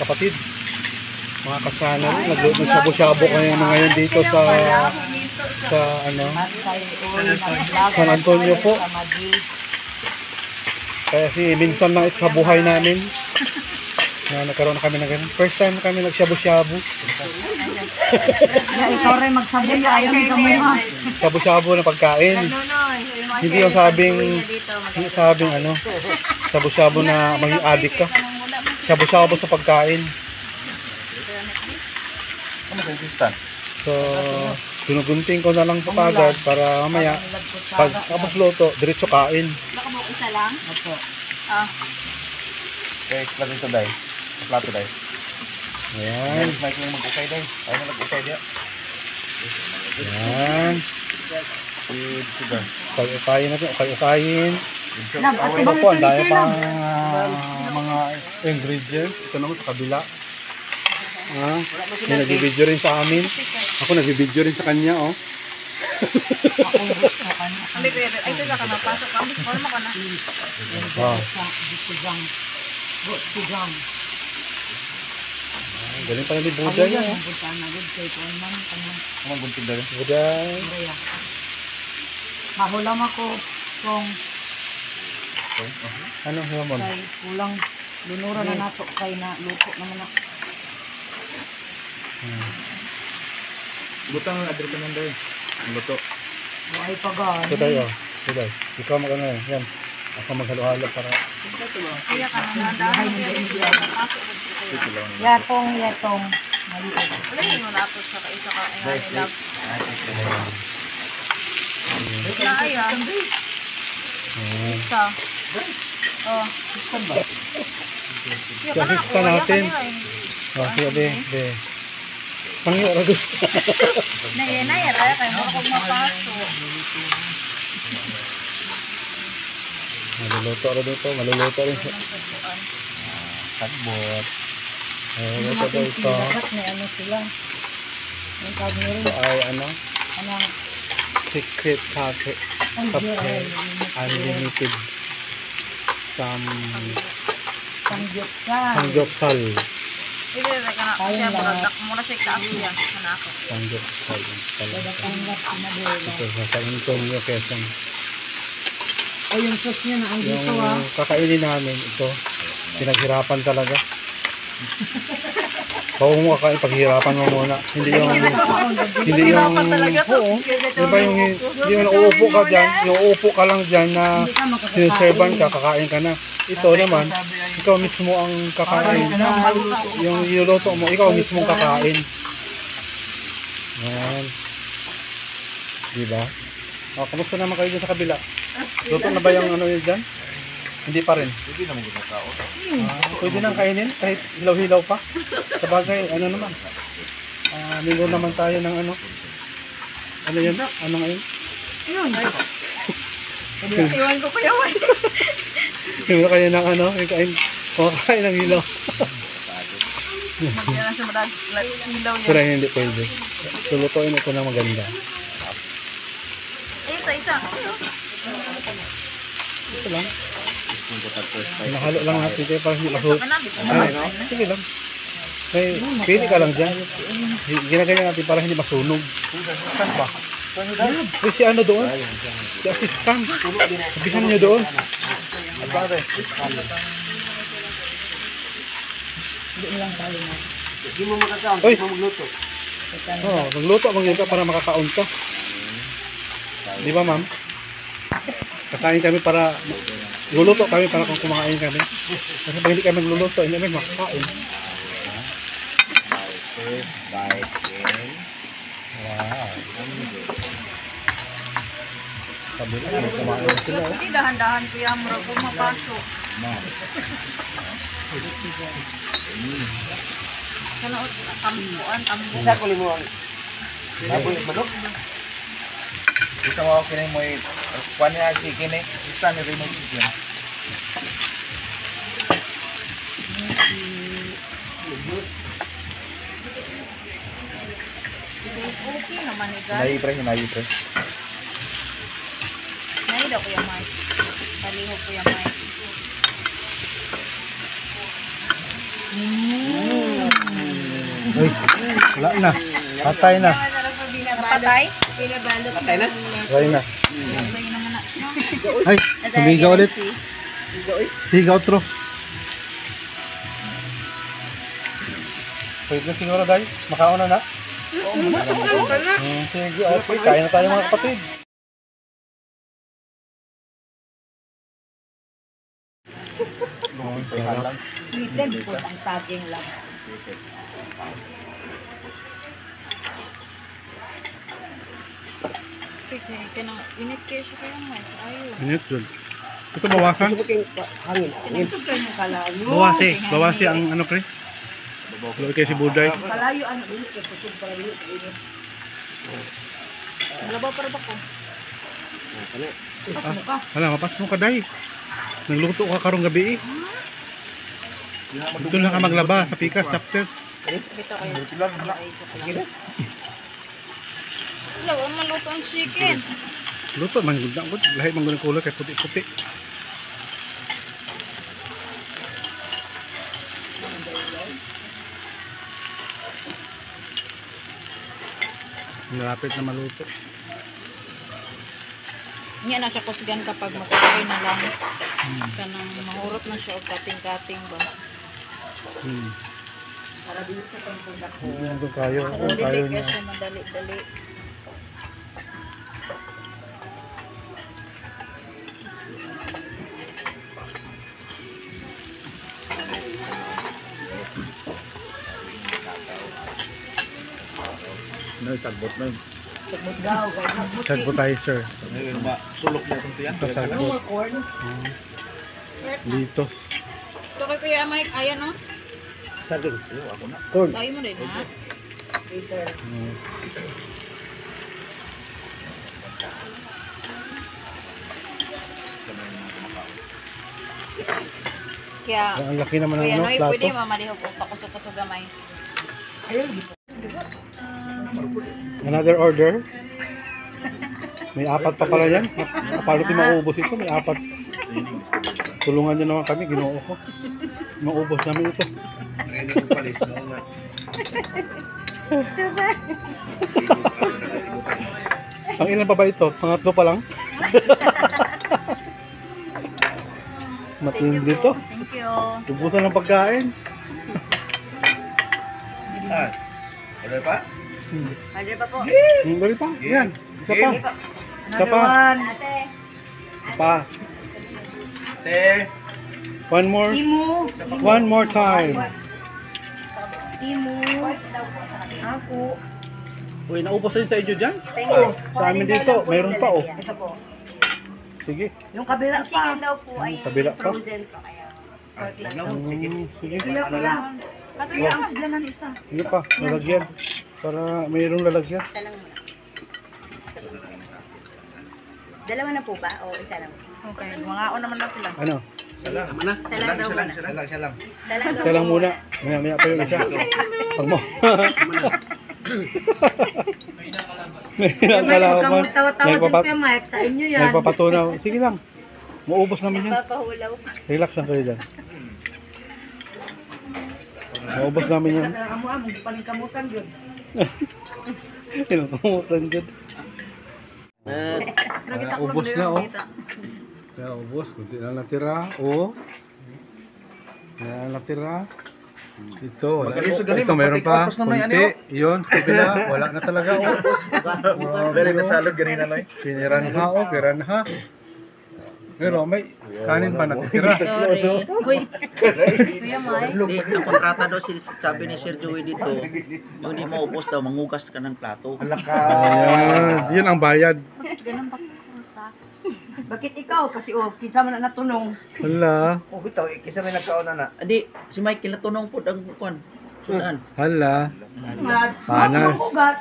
kapatid, mga kasana rin, nagsabo-sabo kayo ngayon dito sa ano, San Antonio po. Kaya minsan lang ito sa buhay namin na nagkaroon na kami ng ganun. First time kami nagsabo-shabo. Ikaw rin magsabo na ayaw ka mo ha. Shabo-shabo na pagkain. Hindi yung sabing ano, shabo-shabo na maging addict ka. Shabo-shabo sa pagkain. So, ginugunting ko na lang sa pagad para mamaya pag tapos luto, diretso kain. Isa lang? Opo. Okay, plato ito dahil. Plato dahil. Ayan. May lang mag-usay dahil. Ayaw na mag-usay diya. Ayan. Sugar. Ukay-ukayin natin. Ukay-ukayin. Ito po, ang dami pang mga ingredients. Ito naman sa kabila. May nagbibideo rin sa amin. Ako nagbibideo rin sa kanya, oh. Ay, ito ka na. Pasok ka. Forma ka na. Wow. Galing pala ni Buday, oh. Kamang gunting dahil. Buday. Mahulam ako kung Ano, Ramon? kay kulang lunura na nato kay na luto naman ako. Butang ang adre ka nang dahil. Ang luto. Buhay pa gani. Ito tayo, oh. Buday. Ikaw mag-ano yan. Yan. Ako maghalo-halo para... Kaya ka na nandahan mo yatong maliit. Wala yung nato sa kaisa ka ay nilab. Na ayan. Isa. Oh, isa ba? Kasista natin. Oh, sige, be. Pangyo, ragus. Naya, kaya mo akong mapasok. Maluluto rin dito, maluluto rin. Sagbot. Ito ito. May ano sila. Yung tawag nyo rin. Ito ay ano? Anong Secret cafe. Cafe. Unlimited. Samgyupsal. Hindi, ka na. Siya, buradak muna siya kaasiya. Hanako. Samgyupsal. Ito sa San Antonio, Quezon. O yung sauce niya na andito Yung kakainin namin, ito. Pinaghirapan talaga. Bago mo kakain, paghirapan mo muna. Hindi yung... Oo. Diba yung uupo ka dyan, yung uupo ka lang dyan na sinuservan ka, kakain ka na. Ito naman, ikaw mismo ang kakain. Yung iluluto mo, ikaw mismo ang kakain. Yan. Diba? Kamusta naman kayo dyan sa kabila? Luto na ba yung ano yun dyan? Hindi pa rin. Hindi naman ginagawa. Pwede nang kainin kahit hilaw-hilaw pa. Sabagay, ano naman. Linggo naman tayo ng ano. Ano yun? Ano ngayon? Yun. Iwan ko pa yawan. Linggo kayo ng ano. Kumakain ng hilaw. Magyan sa madag. Hilaw yan. Pero hindi pwede. Tulutuin ito ng maganda. Isa. Ito lang. Nahalo lang natin ito para hindi masunog. Sige lang. Pili ka lang dyan. Ginaganyan natin para hindi masunog. Saan ba? Si ano doon? Si assistant. Sabihan niyo doon. Hindi mo makakaon, hindi mo magluto. Oo, magluto ka para makakaon ka. Di ba, ma'am? Kakain kami para luluto kami para kung kumakain kami. Kasi pag hindi kami magluluto, hindi kami makakain. Wow. Sabi na, kumain na sila. Hindi dahan-dahan ko yan. Mura ko mapasok. Sana tambuan. Isa ko limuan. Nabulit manok. Ito mo ako kinay mo kuha niya chicken eh. Isa ni rin mo chicken. Okay naman eh guys. Hinay pre. Hinay daw ko yung mic. Palihog ko yung mic. Uy, wala na. Patay na. Napatay? Patay na? Patay na. Ay, sumigaw ulit. Sigaw tro. Pwede na siguro dahil. Makauna na. Sige, okay. Kain na tayo mga kapatid. Sweeten po ang saging lang. Init kayo siya kaya mo. Ayaw. Init yun. Ito bawasan. Hangin. Sobrang yung kalayo. Bawasi ang ano pre. Luwi kayo si Buday. Kalayo ano init kayo. Kusog para init. Labaw para ba ko? Wala, mapas mo ka day. Nagluto ka karong gabi eh. Dito lang ka maglaba sa Pikas chapter. Kita kayo. Wala, ang maluto ang chicken. Luto man gud na gud. Lahi man gud kulay kay puti-puti. Malapit na maluto. Yan na siya kusgan kapag matay na lang. Kanang mahurot na siya o kating-kating ba. Para din sa pangpundak ko. Ito kayo. Para Kayo dili niya. ka siya madali-dali. Sagbot na yun. Sagbot daw. Sagbo tayo sir. Ngayon ba, sulok na itong tiyan. Pasagbot. Litos. Ito kay Kuya Mike. Ayan o. Saging. Ako na. Corn. Tayo mo rin ha. Later. Kaya, Ang laki naman ng Kuya ano, Noy, plato. pwede mamalihog o pakusog-kusog gamay. Another order. May apat pa pala yan. Paano di mauubos ito? May apat. Tulungan nyo naman kami, ginoo ko. Maubos namin ito. Ang ilan pa ba ito? Pangatlo pa lang? Matindi to. Thank you. Ubusan ng pagkain. Ano pa? Andre pa po. Dali pa. Yan. Isa pa. Isa pa. Ate. Pa. Te. One more. Timu. One more time. Timu. Ako. Uy, naubos na yun sa inyo dyan? Thank you. Sa amin dito, mayroon pa oh. Ito po. Sige. Yung kabila pa. Chicken daw po ay Kabila pa. frozen pa kaya. Sige. Katuya ang sidlanan isa. Sige pa, lalagyan. Para mayroong lalagyan. Isa lang muna. Dalawa na po ba? O isa lang? Okay, mangaon naman na sila. Ano? Isa lang daw muna. Siya lang. Isa lang Isa lang muna. Maya pa yung isa. Pag mo. May nakalaman. Tawa-tawa din kayo, Mike. Sa inyo yan. Nagpapatunaw. Sige lang. Maubos naman yan. Papahulaw. Relax lang kayo dyan. Maubos namin yan. Amo-amo, paningkamutan yun. Kinakamutan dyan. Nakita ko Ubos lang na, oh. kita. Kaya ubos. Kunti lang natira. O. Kaya natira. Ito. Wala. Magaling, so galing, Ito meron pa. magpatik-opos naman yan, Kunti. Yun. Kabila. Wala na talaga. Oh. Very nasalod ganina Noy. Piniranha o. Piranha. Pero may kanin pa natitira. Sorry. Uy. Kuya Mike. Hindi, ang kontrata daw sabi ni Sir Joey dito, yung hindi mo upos daw, mangugas ka ng plato. Ayan. Yun ang bayad. Bakit ganun pa kurta? Bakit ikaw? Kasi kinsa man na natunong. Hala. Oh, bitaw, kisa may nagkauna na. Hindi, si Mike kinatunong po ang kuwan. Sudan. Hala. Mag. Panas. Magugas.